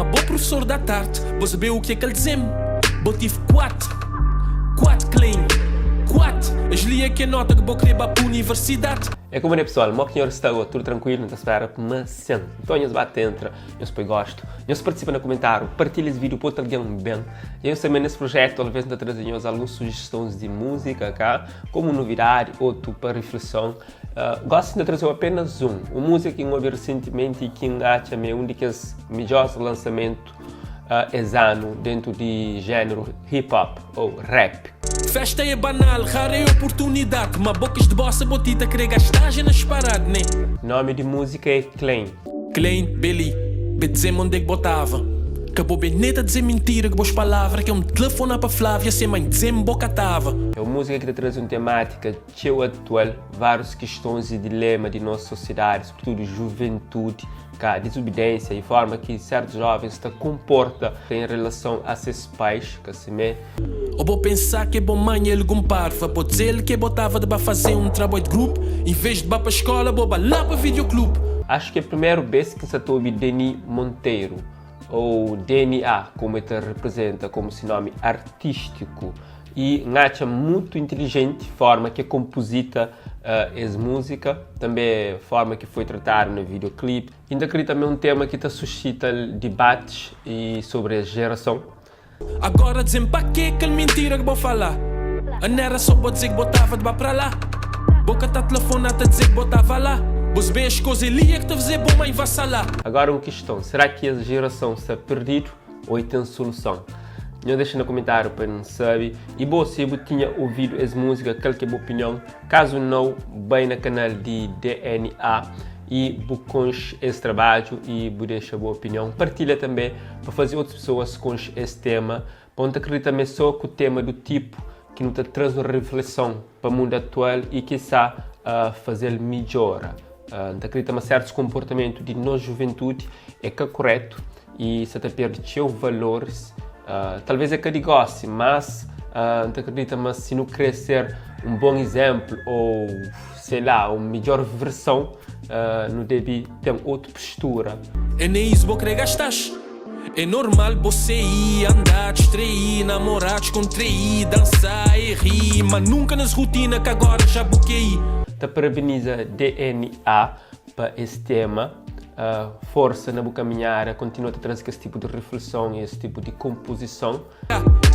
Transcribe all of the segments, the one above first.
mas bom professor da tarde. Vou saber o que é que ele dizem. Vou tive 4 clean, 4. As lia que nota que vou querer para a universidade. É como é pessoal, o senhor está tudo tranquilo, não está a esperar, mas sim. Então, nós bate entra, nós depois gosto, nós participa no comentário, partilha esse vídeo para outro alguém bem. E eu também nesse projeto, talvez nós trazemos algumas sugestões de música cá, como novidade, outro para reflexão. Gosto de trazer apenas uma música que eu ouvi recentemente e que acho um dos melhores lançamentos esse ano dentro de gênero hip hop ou rap. Festa é banal, rara é oportunidade. Mas bocas de bossa botita querer gastar nas paradas, né? Nome de música é Clean. Clean, Billy, be dizer onde é que botava. Acabou bem neta dizer mentira, que boas palavras. Que é um telefone para Flávia, sem mãe dizer boca tava. É uma música que traz uma temática tão atual, várias questões e dilemas de nossa sociedade, sobretudo juventude, a desobediência e forma que certos jovens se comportam em relação a seus pais, que assim é. Ou vou pensar que é bom mãe ele parva. Vou dizer ele que botava de fazer um trabalho de grupo. Em vez de ir para a escola, vou lá para o videoclube. Acho que é a primeira vez que se ouve Deni Monteiro, ou DNA, como ele representa como seu nome artístico. E acho muito inteligente a forma que composita essa música, também a forma que foi tratada no videoclipe. Ainda queria também um tema que suscita debates e sobre a geração. Agora dizem para que aquela mentira que vou falar? A nera só vou dizer que botava de para lá. Boca tá telefonada a dizer que botava lá. Você vê as coisas ali que te fazer bom mãe vassalar. Agora uma questão, será que a geração está perdida ou tem solução? Não deixa no comentário para não saber. E se você tinha ouvido essa música, qual que é a minha opinião? Caso não, bem no canal de DNA e buscamos esse trabalho e deixa a boa opinião. Partilha também para fazer outras pessoas com esse tema. Ponto acredita também só que o tema do tipo que nos traz uma reflexão para o mundo atual e que está fazer melhor. Acredita que certos comportamentos de nossa juventude é que é correto e se perde seus valores. Talvez é que eu goste, mas acredita que se não querer ser um bom exemplo ou, sei lá, uma melhor versão, não deve ter outra postura. É nem isso que querer gastar. É normal você ir andar, distrair, namorar, descontrair, dançar e rir, mas nunca nas rotinas que agora já buquei. Te parabeniza DNA para esse tema. Força na boa caminhada, continua a trazer esse tipo de reflexão e esse tipo de composição.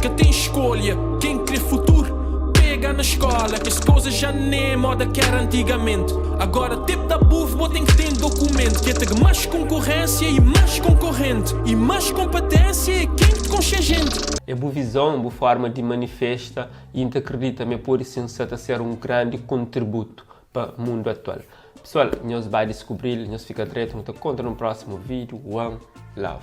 Que tem escolha, quem quer futuro, pega na escola, que as coisas já nem é moda que era antigamente. Agora, tipo da bufo, tem que ter documento, que tem mais concorrência e mais concorrente, e mais competência e quem te concha gente. É boa visão, boa forma de manifesta e acredita-me por isso a ser um grande contributo para o mundo atual. Pessoal, nós vamos descobrir, nós fica direto, nos encontramos no próximo vídeo. One Love.